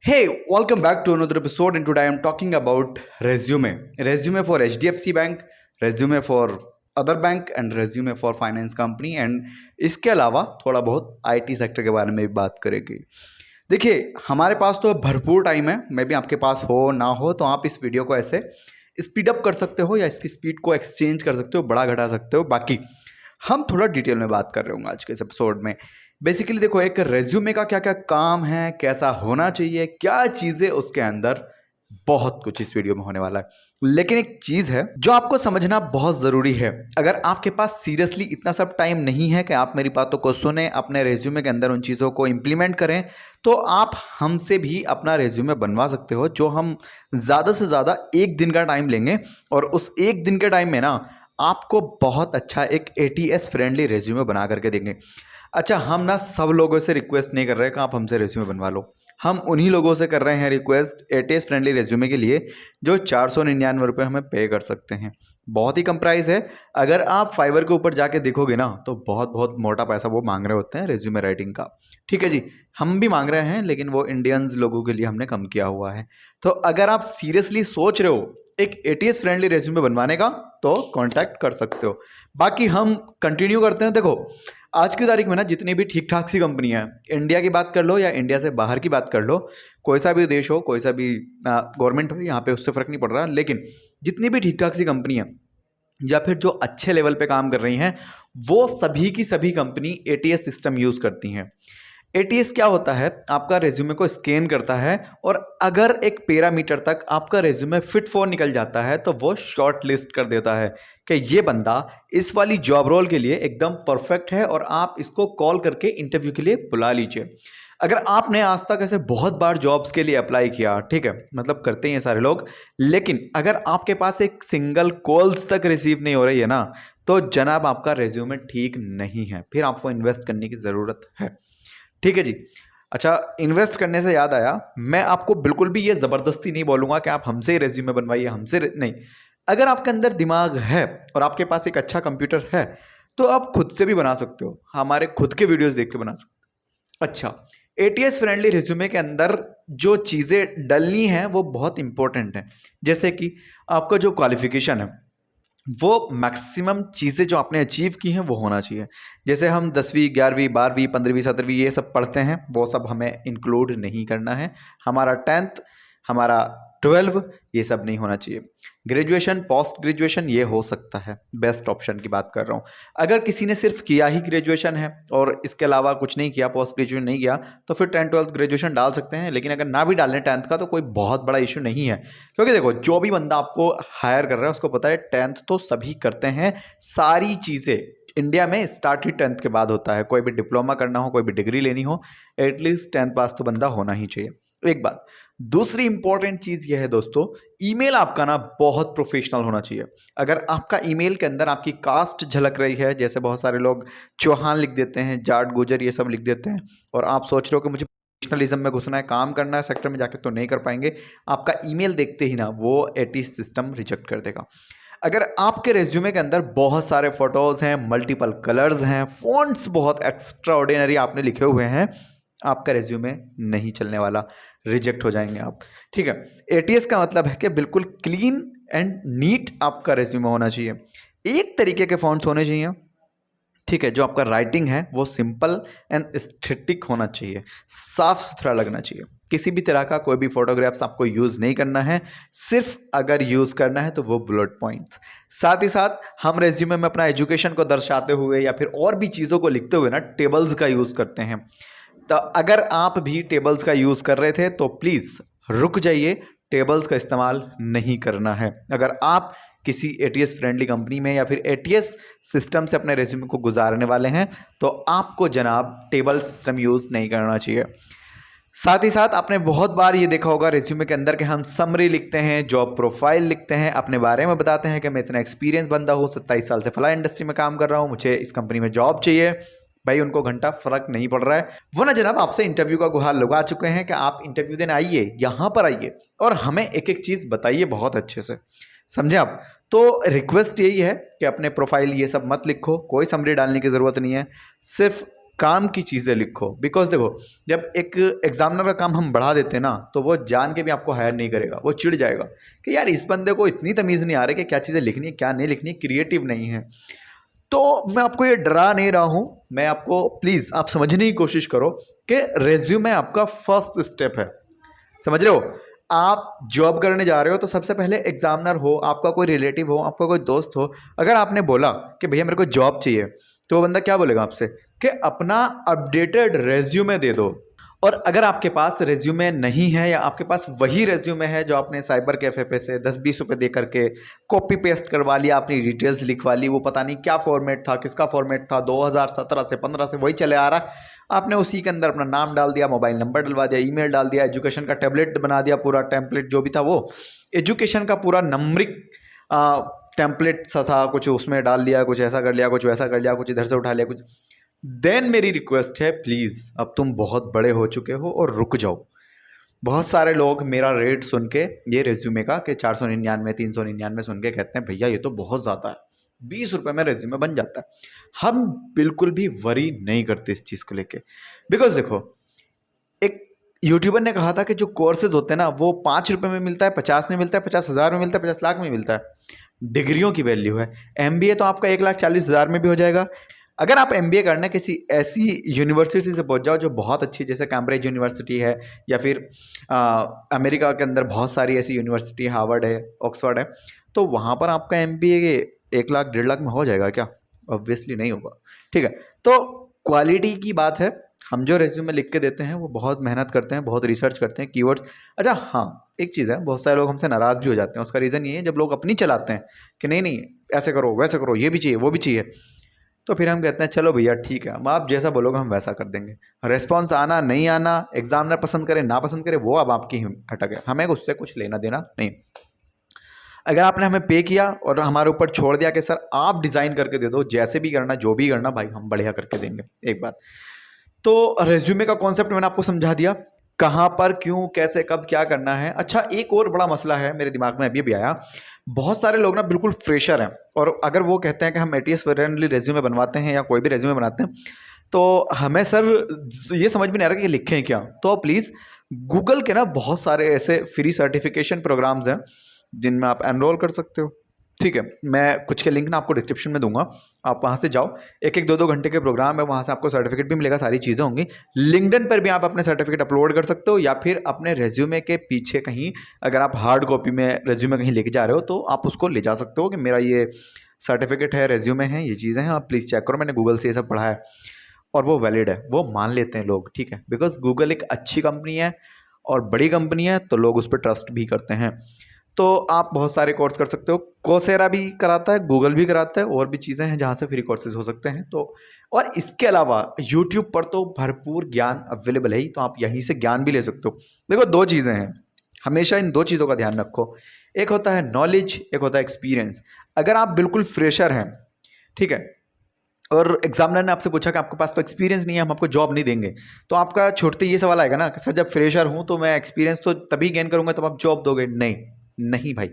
Hey, welcome back to another episode, and today I'm talking about resume. Resume for HDFC Bank, resume for other bank and resume for finance company and इसके अलावा थोड़ा बहुत IT sector के बारे में भी बात करेंगे। देखिए, हमारे पास तो भरपूर टाइम है, मे भी आपके पास हो ना हो, तो आप इस वीडियो को ऐसे स्पीड अप कर सकते हो या इसकी स्पीड को एक्सचेंज कर सकते हो, बड़ा घटा सकते हो। बाकी हम थोड़ा डिटेल में बात कर रहे होंगे आज के इस एपिसोड में। बेसिकली देखो, एक रेज्यूमे का क्या क्या काम है, कैसा होना चाहिए, क्या चीज़ें उसके अंदर, बहुत कुछ इस वीडियो में होने वाला है। लेकिन एक चीज़ है जो आपको समझना बहुत ज़रूरी है। अगर आपके पास सीरियसली इतना सब टाइम नहीं है कि आप मेरी बातों को सुने, अपने रेज्यूमे के अंदर उन चीज़ों को इम्प्लीमेंट करें, तो आप हमसे भी अपना रेज्यूमे बनवा सकते हो, जो हम ज़्यादा से ज़्यादा 1 दिन का टाइम लेंगे। और उस 1 दिन के टाइम में ना आपको बहुत अच्छा एक ATS फ्रेंडली रेज्यूमे बना करके देंगे। अच्छा, हम ना सब लोगों से रिक्वेस्ट नहीं कर रहे कि आप हमसे रेज्यूमे बनवा लो। हम उन्हीं लोगों से कर रहे हैं रिक्वेस्ट ATS फ्रेंडली रेज्यूमे के लिए जो 499 हमें पे कर सकते हैं। बहुत ही कम प्राइस है। अगर आप फाइवर के ऊपर जाके देखोगे ना, तो बहुत बहुत मोटा पैसा वो मांग रहे होते हैं रेज्यूमे राइटिंग का। ठीक है जी, हम भी मांग रहे हैं, लेकिन वो इंडियंस लोगों के लिए हमने कम किया हुआ है। तो अगर आप सीरियसली सोच रहे हो एक ATS फ्रेंडली रेज्यूमे बनवाने का, तो कांटेक्ट कर सकते हो। बाकी हम कंटिन्यू करते हैं। देखो, आज की तारीख में ना जितनी भी ठीक ठाक सी कंपनियां हैं, इंडिया की बात कर लो या इंडिया से बाहर की बात कर लो, कोई सा भी देश हो, कोई सा भी गवर्नमेंट हो, यहाँ पे उससे फ़र्क नहीं पड़ रहा। लेकिन जितनी भी ठीक ठाक सी कंपनियां या फिर जो अच्छे लेवल पे काम कर रही हैं, वो सभी की सभी कंपनी ATS सिस्टम यूज़ करती हैं। ATS क्या होता है? आपका रेज्यूमे को स्कैन करता है, और अगर एक पैरामीटर तक आपका रेज्यूमे फिट फॉर निकल जाता है, तो वो शॉर्ट लिस्ट कर देता है कि ये बंदा इस वाली जॉब रोल के लिए एकदम परफेक्ट है, और आप इसको कॉल करके इंटरव्यू के लिए बुला लीजिए। अगर आपने आज तक ऐसे बहुत बार जॉब्स के लिए अप्लाई किया, ठीक है, मतलब करते हैं सारे लोग, लेकिन अगर आपके पास एक सिंगल कॉल्स तक रिसीव नहीं हो रही है ना, तो जनाब आपका रेज्यूमे ठीक नहीं है, फिर आपको इन्वेस्ट करने की ज़रूरत है। ठीक है जी। अच्छा, इन्वेस्ट करने से याद आया, मैं आपको बिल्कुल भी ये ज़बरदस्ती नहीं बोलूँगा कि आप हमसे ही रेज्यूमे बनवाइए, नहीं। अगर आपके अंदर दिमाग है और आपके पास एक अच्छा कंप्यूटर है, तो आप खुद से भी बना सकते हो, हमारे खुद के वीडियोस देख के बना सकते हो। अच्छा, ATS फ्रेंडली रेज्यूमे के अंदर जो चीज़ें डलनी हैं वो बहुत इंपॉर्टेंट हैं। जैसे कि आपका जो क्वालिफिकेशन है, वो मैक्सिमम चीज़ें जो आपने अचीव की हैं वो होना चाहिए। जैसे हम 10वीं 11वीं 12वीं 15वीं 17वीं ये सब पढ़ते हैं, वो सब हमें इंक्लूड नहीं करना है। हमारा 10th, हमारा 12 ये सब नहीं होना चाहिए। ग्रेजुएशन, पोस्ट ग्रेजुएशन ये हो सकता है, बेस्ट ऑप्शन की बात कर रहा हूँ। अगर किसी ने सिर्फ किया ही ग्रेजुएशन है और इसके अलावा कुछ नहीं किया, पोस्ट ग्रेजुएशन नहीं किया, तो फिर 10th 12th ग्रेजुएशन डाल सकते हैं। लेकिन अगर ना भी डालें 10th का, तो कोई बहुत बड़ा इशू नहीं है, क्योंकि देखो, जो भी बंदा आपको हायर कर रहा है उसको पता है 10th तो सभी करते हैं। सारी चीज़ें इंडिया में स्टार्ट ही 10th के बाद होता है। कोई भी डिप्लोमा करना हो, कोई भी डिग्री लेनी हो, एटलीस्ट 10th पास तो बंदा होना ही चाहिए। एक बात। दूसरी इंपॉर्टेंट चीज़ यह है दोस्तों, ईमेल आपका ना बहुत प्रोफेशनल होना चाहिए। अगर आपका ईमेल के अंदर आपकी कास्ट झलक रही है, जैसे बहुत सारे लोग चौहान लिख देते हैं, जाट गुजर ये सब लिख देते हैं, और आप सोच रहे हो कि मुझे प्रोफेशनलिज्म में घुसना है, काम करना है सेक्टर में जाके, तो नहीं कर पाएंगे। आपका ईमेल देखते ही ना वो ATS सिस्टम रिजेक्ट कर देगा। अगर आपके रेज्यूमे के अंदर बहुत सारे फोटोज़ हैं, मल्टीपल कलर्स हैं, फ़ॉन्ट्स बहुत एक्स्ट्रा ऑर्डिनरी आपने लिखे हुए हैं, आपका रेज्यूमे नहीं चलने वाला, रिजेक्ट हो जाएंगे आप। ठीक है, ATS का मतलब है कि बिल्कुल क्लीन एंड नीट आपका रेज्यूमे होना चाहिए। एक तरीके के फ़ॉन्ट्स होने चाहिए, ठीक है, जो आपका राइटिंग है वो सिंपल एंड एस्थेटिक होना चाहिए, साफ सुथरा लगना चाहिए। किसी भी तरह का कोई भी फोटोग्राफ्स आपको यूज़ नहीं करना है, सिर्फ अगर यूज़ करना है तो वो बुलेट पॉइंट्स। साथ ही साथ हम रेज्यूमे में अपना एजुकेशन को दर्शाते हुए या फिर और भी चीज़ों को लिखते हुए ना टेबल्स का यूज़ करते हैं। तो अगर आप भी टेबल्स का यूज़ कर रहे थे, तो प्लीज़ रुक जाइए, टेबल्स का इस्तेमाल नहीं करना है। अगर आप किसी ATS फ्रेंडली कंपनी में या फिर ATS सिस्टम से अपने रेज्यूमे को गुजारने वाले हैं, तो आपको जनाब टेबल सिस्टम यूज़ नहीं करना चाहिए। साथ ही साथ आपने बहुत बार ये देखा होगा रेज्यूमे के अंदर कि हम समरी लिखते हैं, जॉब प्रोफाइल लिखते हैं, अपने बारे में बताते हैं कि मैं इतना एक्सपीरियंस बंदा हूँ, 27 साल से फला इंडस्ट्री में काम कर रहा हूँ, मुझे इस कंपनी में जॉब चाहिए। भाई, उनको घंटा फर्क नहीं पड़ रहा है। वो ना जनाब आपसे इंटरव्यू का गुहार लगा चुके हैं कि आप इंटरव्यू देने आइए, यहाँ पर आइए और हमें एक एक चीज़ बताइए बहुत अच्छे से, समझे आप? तो रिक्वेस्ट यही है कि अपने प्रोफाइल ये सब मत लिखो, कोई समरी डालने की ज़रूरत नहीं है। सिर्फ काम की चीज़ें लिखो। बिकॉज देखो, जब एक एग्जामिनर का काम हम बढ़ा देते हैं ना, तो वो जान के भी आपको हायर नहीं करेगा, वो चिढ़ जाएगा कि यार इस बंदे को इतनी तमीज़ नहीं आ रही कि क्या चीज़ें लिखनी है क्या नहीं लिखनी है, क्रिएटिव नहीं है। तो मैं आपको ये डरा नहीं रहा हूँ, मैं आपको प्लीज़ आप समझने की कोशिश करो कि रेज्यूमे आपका फर्स्ट स्टेप है। समझ रहे हो? आप जॉब करने जा रहे हो तो सबसे पहले एग्जामिनर हो, आपका कोई रिलेटिव हो, आपका कोई दोस्त हो, अगर आपने बोला कि भैया मेरे को जॉब चाहिए, तो वो बंदा क्या बोलेगा आपसे कि अपना अपडेटेड रेज्यूमे दे दो। और अगर आपके पास रेज्यूमे नहीं है या आपके पास वही रेज्यूमे है जो आपने साइबर कैफे पे से 10-20 रुपए दे करके कॉपी पेस्ट करवा लिया, अपनी डिटेल्स लिखवा ली, वो पता नहीं क्या फॉर्मेट था, किसका फॉर्मेट था, 2017 से 15 से वही चले आ रहा है, आपने उसी के अंदर अपना नाम डाल दिया, मोबाइल नंबर डलवा दिया, ईमेल डाल दिया, एजुकेशन का टेबलेट बना दिया, पूरा टेम्पलेट जो भी था वो एजुकेशन का पूरा नंबरिक टेम्पलेट सा था, कुछ उसमें डाल लिया, कुछ ऐसा कर लिया, कुछ वैसा कर लिया, कुछ इधर से उठा लिया, कुछ। देन मेरी रिक्वेस्ट है, प्लीज़ अब तुम बहुत बड़े हो चुके हो और रुक जाओ। बहुत सारे लोग मेरा रेट सुन के, ये रेज्यूमे का कि 499 399 सुन के कहते हैं भैया ये तो बहुत ज़्यादा है, 20 रुपये में रेज्यूमे बन जाता है। हम बिल्कुल भी वरी नहीं करते इस चीज़ को लेके। बिकॉज देखो, एक यूट्यूबर ने कहा था कि जो कोर्सेज होते हैं ना वो 5 रुपये में मिलता है, 50 में मिलता है, 50,000 में मिलता है, 50 लाख में मिलता है। डिग्रियों की वैल्यू है। MBA तो आपका 1,40,000 में भी हो जाएगा। अगर आप MBA करना किसी ऐसी यूनिवर्सिटी से पहुंच जाओ जो बहुत अच्छी, जैसे कैम्ब्रिज यूनिवर्सिटी है, या फिर अमेरिका के अंदर बहुत सारी ऐसी यूनिवर्सिटी, हार्वर्ड है, ऑक्सफोर्ड है, तो वहाँ पर आपका MBA 1 लाख 1.5 लाख में हो जाएगा क्या? ऑब्वियसली नहीं होगा। ठीक है, तो क्वालिटी की बात है। हम जो रेज्यूमे लिख के देते हैं वो बहुत मेहनत करते हैं, बहुत रिसर्च करते हैं, कीवर्ड्स। अच्छा हाँ, एक चीज़ है, बहुत सारे लोग हमसे नाराज़ भी हो जाते हैं। उसका रीज़न ये है, जब लोग अपनी चलाते हैं कि नहीं नहीं ऐसे करो वैसे करो, ये भी चाहिए वो भी चाहिए, तो फिर हम कहते हैं चलो भैया ठीक है, हम आप जैसा बोलोगे हम वैसा कर देंगे। रिस्पॉन्स आना नहीं आना, एग्जामिनर पसंद करे ना पसंद करे, वो अब आपकी हटक है, हमें उससे कुछ लेना देना नहीं। अगर आपने हमें पे किया और हमारे ऊपर छोड़ दिया कि सर आप डिज़ाइन करके दे दो, जैसे भी करना जो भी करना भाई हम बढ़िया करके देंगे। एक बात तो रेज्यूमे का कॉन्सेप्ट मैंने आपको समझा दिया, कहाँ पर क्यों कैसे कब क्या करना है। अच्छा, एक और बड़ा मसला है मेरे दिमाग में अभी भी आया। बहुत सारे लोग ना बिल्कुल फ्रेशर हैं, और अगर वो कहते हैं कि हम ATS फ्रेंडली रेज्यूमे बनवाते हैं या कोई भी रेज्यूमे बनाते हैं, तो हमें सर ये समझ में नहीं आ रहा कि लिखें क्या। तो प्लीज़ गूगल के ना बहुत सारे ऐसे फ्री सर्टिफिकेशन प्रोग्राम्स हैं जिनमें आप एनरोल कर सकते हो। ठीक है, मैं कुछ के लिंक ना आपको डिस्क्रिप्शन में दूंगा, आप वहाँ से जाओ। 1-1 2-2 घंटे के प्रोग्राम है, वहाँ से आपको सर्टिफिकेट भी मिलेगा, सारी चीज़ें होंगी। लिंक्डइन पर भी आप अपने सर्टिफिकेट अपलोड कर सकते हो, या फिर अपने रेज्यूमे के पीछे कहीं, अगर आप हार्ड कॉपी में रेज्यूमे कहीं लेके जा रहे हो तो आप उसको ले जा सकते हो कि मेरा ये सर्टिफिकेट है, रेज्यूमे है, ये चीज़ें हैं, आप प्लीज़ चेक करो, मैंने गूगल से ये सब पढ़ा है और वो वैलिड है, वो मान लेते हैं लोग। ठीक है, बिकॉज गूगल एक अच्छी कंपनी है और बड़ी कंपनी है, तो लोग उस पर ट्रस्ट भी करते हैं। तो आप बहुत सारे कोर्स कर सकते हो, कोसेरा भी कराता है, गूगल भी कराता है, और भी चीज़ें हैं जहाँ से फ्री कोर्सेज हो सकते हैं। तो और इसके अलावा यूट्यूब पर तो भरपूर ज्ञान अवेलेबल है ही, तो आप यहीं से ज्ञान भी ले सकते हो। देखो, 2 चीज़ें हैं, हमेशा इन 2 चीज़ों का ध्यान रखो। एक होता है नॉलेज, एक होता है एक्सपीरियंस। अगर आप बिल्कुल फ्रेशर हैं, ठीक है, और एग्जामिनर ने आपसे पूछा कि आपके पास तो एक्सपीरियंस नहीं है, हम आपको जॉब नहीं देंगे, तो आपका छूटते ये सवाल आएगा ना कि सर जब फ्रेशर हूँ तो मैं एक्सपीरियंस तो तभी गेन करूँगा तब आप जॉब दोगे। नहीं नहीं भाई,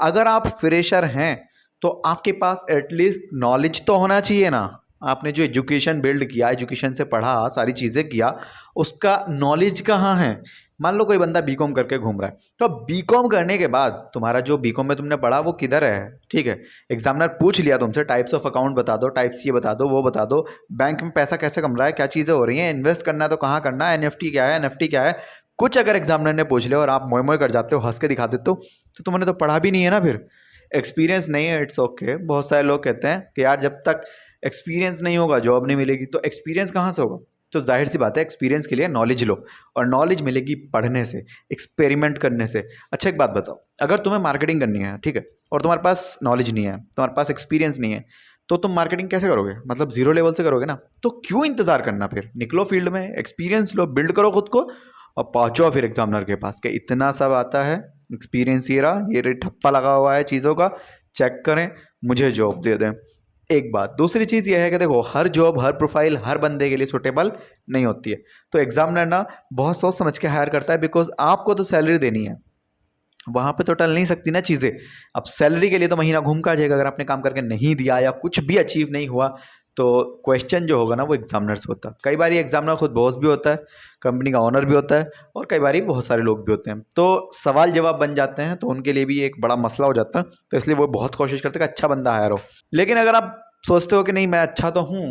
अगर आप फ्रेशर हैं तो आपके पास एटलीस्ट नॉलेज तो होना चाहिए ना। आपने जो एजुकेशन बिल्ड किया, एजुकेशन से पढ़ा, सारी चीज़ें किया, उसका नॉलेज कहाँ है। मान लो कोई बंदा बीकॉम करके घूम रहा है, तो बीकॉम करने के बाद तुम्हारा जो बीकॉम में तुमने पढ़ा वो किधर है? ठीक है, एग्जामिनर पूछ लिया तुमसे टाइप्स ऑफ अकाउंट बता दो, टाइप्स ये बता दो, वो बता दो, बैंक में पैसा कैसे कम रहा है, क्या चीज़ें हो रही हैं, इन्वेस्ट करना है तो कहाँ करना है, NFT क्या है, NFT क्या है, कुछ अगर एग्जामिनर ने पूछ लिया और आप मोए मोए कर जाते हो, हंस के दिखा देते हो, तो तुमने तो पढ़ा भी नहीं है ना। फिर एक्सपीरियंस नहीं है, इट्स ओके। बहुत सारे लोग कहते हैं कि यार जब तक एक्सपीरियंस नहीं होगा जॉब नहीं मिलेगी, तो एक्सपीरियंस कहाँ से होगा? तो जाहिर सी बात है, एक्सपीरियंस के लिए नॉलेज लो, और नॉलेज मिलेगी पढ़ने से, एक्सपेरिमेंट करने से। अच्छा, एक बात बताओ, अगर तुम्हें मार्केटिंग करनी है, ठीक है, और तुम्हारे पास नॉलेज नहीं है, तुम्हारे पास एक्सपीरियंस नहीं है, तो तुम मार्केटिंग कैसे करोगे? मतलब जीरो लेवल से करोगे ना। तो क्यों इंतजार करना, फिर निकलो फील्ड में, एक्सपीरियंस लो, बिल्ड करो खुद को, और पहुंचो फिर एग्जामिनर के पास कि इतना सब आता है, एक्सपीरियंस ये रहा, ये ठप्पा लगा हुआ है चीज़ों का, चेक करें, मुझे जॉब दे दें। एक बात। दूसरी चीज़ यह है कि देखो, हर जॉब, हर प्रोफाइल हर बंदे के लिए सूटेबल नहीं होती है। तो एग्जामिनर ना बहुत सोच समझ के हायर करता है, बिकॉज आपको तो सैलरी देनी है, वहाँ पे तो टल नहीं सकती ना चीज़ें। अब सैलरी के लिए तो महीना घूम का आ जाएगा, अगर आपने काम करके नहीं दिया या कुछ भी अचीव नहीं हुआ तो क्वेश्चन जो होगा ना वो एग्जामिनर से होता है। कई बार एग्जामिनर खुद बॉस भी होता है, कंपनी का ओनर भी होता है, और कई बार बहुत सारे लोग भी होते हैं, तो सवाल जवाब बन जाते हैं, तो उनके लिए भी एक बड़ा मसला हो जाता है। तो इसलिए वो बहुत कोशिश करते हैं कि अच्छा बंदा हायर हो। लेकिन अगर आप सोचते हो कि नहीं मैं अच्छा तो हूँ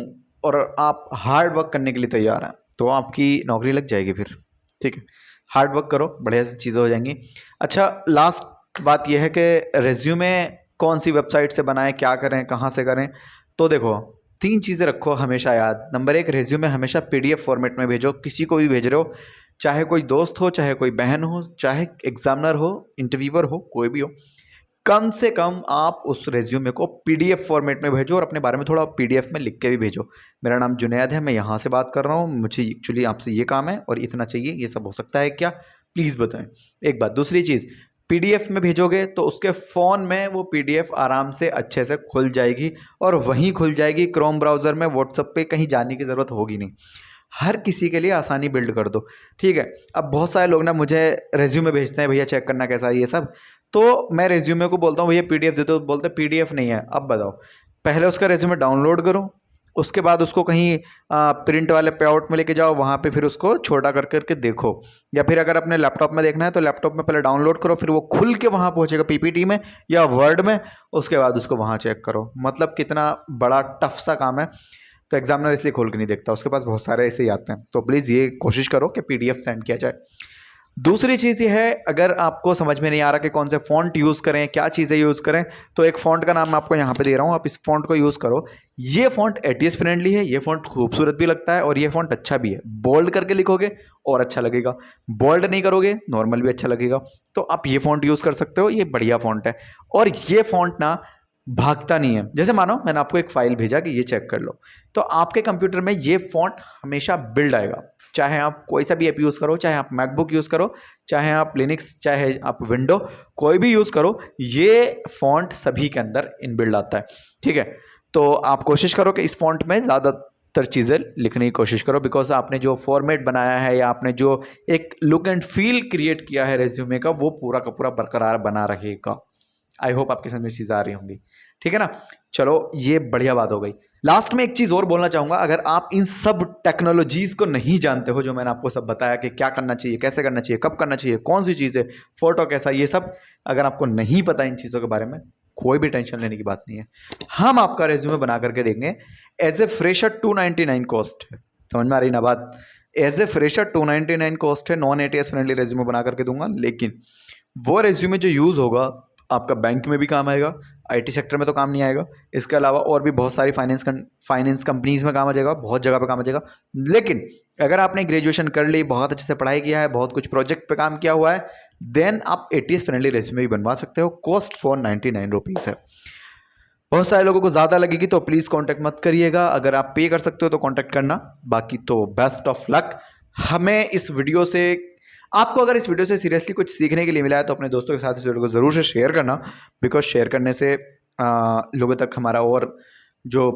और आप हार्ड वर्क करने के लिए तैयार हैं, तो आपकी नौकरी लग जाएगी फिर। ठीक है, हार्ड वर्क करो, बढ़िया सी चीज़ें हो जाएंगी। अच्छा, लास्ट बात यह है कि रेज्यूमे कौन सी वेबसाइट से बनाएं, क्या करें, कहाँ से करें। तो देखो, 3 चीज़ें रखो हमेशा याद। नंबर 1, रेज्यूमे हमेशा PDF फॉर्मेट में भेजो। किसी को भी भेज रहे हो, चाहे कोई दोस्त हो, चाहे कोई बहन हो, चाहे एग्जामिनर हो, इंटरव्यूअर हो, कोई भी हो, कम से कम आप उस रेज्यूमे को PDF फॉर्मेट में भेजो और अपने बारे में थोड़ा PDF में लिख के भी भेजो। मेरा नाम जुनैद है, मैं यहाँ से बात कर रहा हूँ, मुझे एक्चुअली आपसे ये काम है और इतना चाहिए, ये सब हो सकता है क्या, प्लीज़ बताएं। एक बात। दूसरी चीज़, PDF में भेजोगे तो उसके फ़ोन में वो PDF आराम से अच्छे से खुल जाएगी, और वहीं खुल जाएगी क्रोम ब्राउज़र में, व्हाट्सएप पे कहीं जाने की ज़रूरत होगी नहीं। हर किसी के लिए आसानी बिल्ड कर दो। ठीक है, अब बहुत सारे लोग ना मुझे रेज्यूमे भेजते हैं, भैया चेक करना कैसा है ये सब, तो मैं रेज्यूमे को बोलता हूँ भैया PDF दे दो, बोलते PDF नहीं है। अब बताओ, पहले उसका रेज्यूमे डाउनलोड करो, उसके बाद उसको कहीं प्रिंट वाले पे आउट में लेके जाओ, वहाँ पे फिर उसको छोटा कर करके देखो, या फिर अगर अपने लैपटॉप में देखना है तो लैपटॉप में पहले डाउनलोड करो, फिर वो खुल के वहाँ पहुँचेगा PPT में या वर्ड में, उसके बाद उसको वहाँ चेक करो। मतलब कितना बड़ा टफ सा काम है। तो एग्जामिनर इसलिए खोल के नहीं देखता, उसके पास बहुत सारे ऐसे ही आते हैं। तो प्लीज़ ये कोशिश करो कि PDF सेंड किया जाए। दूसरी चीज़ ये है, अगर आपको समझ में नहीं आ रहा कि कौन से फ़ॉन्ट यूज़ करें, क्या चीज़ें यूज़ करें, तो एक फ़ॉन्ट का नाम मैं आपको यहाँ पे दे रहा हूँ, आप इस फ़ॉन्ट को यूज़ करो। ये फ़ॉन्ट ATS फ्रेंडली है, ये फ़ॉन्ट खूबसूरत भी लगता है और ये फ़ॉन्ट अच्छा भी है। बोल्ड करके लिखोगे और अच्छा लगेगा, बोल्ड नहीं करोगे नॉर्मल भी अच्छा लगेगा। तो आप ये फ़ॉन्ट यूज़ कर सकते हो, ये बढ़िया फ़ॉन्ट है। और ये फ़ॉन्ट ना भागता नहीं है। जैसे मानो मैंने आपको एक फ़ाइल भेजा कि ये चेक कर लो, तो आपके कंप्यूटर में ये फ़ॉन्ट हमेशा बिल्ड आएगा। चाहे आप कोई सा भी ऐप यूज़ करो, चाहे आप मैकबुक यूज़ करो, चाहे आप लिनक्स, चाहे आप विंडो, कोई भी यूज़ करो, ये फ़ॉन्ट सभी के अंदर इनबिल्ड आता है। ठीक है, तो आप कोशिश करो कि इस फ़ॉन्ट में ज़्यादातर चीज़ें लिखने की कोशिश करो, बिकॉज आपने जो फॉर्मेट बनाया है या आपने जो एक लुक एंड फील क्रिएट किया है रेज्यूमे का, वो पूरा का पूरा बरकरार बना रहेगा। आई होप आपके समझ में चीज़ आ रही होंगी। ठीक है ना, चलो ये बढ़िया बात हो गई। लास्ट में एक चीज़ और बोलना चाहूँगा, अगर आप इन सब टेक्नोलॉजीज़ को नहीं जानते हो, जो मैंने आपको सब बताया कि क्या करना चाहिए, कैसे करना चाहिए, कब करना चाहिए, कौन सी चीज़ है, फोटो कैसा, ये सब अगर आपको नहीं पता इन चीज़ों के बारे में, कोई भी टेंशन लेने की बात नहीं है। हम आपका रेज्यूमे बना करके देंगे। एज ए फ्रेशर 299 कॉस्ट है, समझ में आ रही ना बात। एज ए फ्रेशर 299 कॉस्ट है, नॉन ATS फ्रेंडली रेज्यूमे बना करके दूंगा। लेकिन वो रेज्यूमे जो यूज़ होगा आपका बैंक में भी काम आएगा, IT सेक्टर में तो काम नहीं आएगा, इसके अलावा और भी बहुत सारी फाइनेंस कंपनीज में काम आ जाएगा, बहुत जगह पे काम आ जाएगा। लेकिन अगर आपने ग्रेजुएशन कर ली, बहुत अच्छे से पढ़ाई किया है, बहुत कुछ प्रोजेक्ट पे काम किया हुआ है, देन आप ATS फ्रेंडली रेज्यूमे भी बनवा सकते हो। कॉस्ट फॉर 99 रुपीज़ है। बहुत सारे लोगों को ज़्यादा लगेगी तो प्लीज़ कॉन्टैक्ट मत करिएगा। अगर आप पे कर सकते हो तो कॉन्टैक्ट करना, बाकी तो बेस्ट ऑफ लक। हमें इस वीडियो से, आपको अगर इस वीडियो से सीरियसली कुछ सीखने के लिए मिला है तो अपने दोस्तों के साथ इस वीडियो को ज़रूर से शेयर करना, बिकॉज शेयर करने से लोगों तक हमारा और जो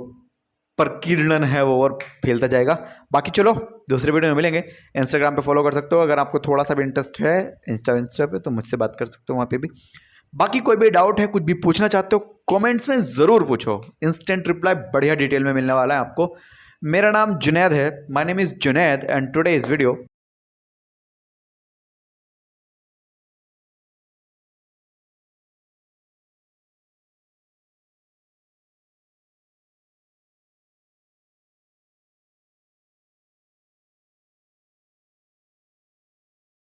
प्रकीर्णन है वो और फैलता जाएगा। बाकी चलो दूसरे वीडियो में मिलेंगे। इंस्टाग्राम पे फॉलो कर सकते हो, अगर आपको थोड़ा सा भी इंटरेस्ट है इंस्टा पे, तो मुझसे बात कर सकते हो वहाँ पे भी। बाकी कोई भी डाउट है, कुछ भी पूछना चाहते हो, कमेंट्स में ज़रूर पूछो। इंस्टेंट रिप्लाई बढ़िया डिटेल में मिलने वाला है आपको। मेरा नाम जुनैद है, my name is Junaid, and today is video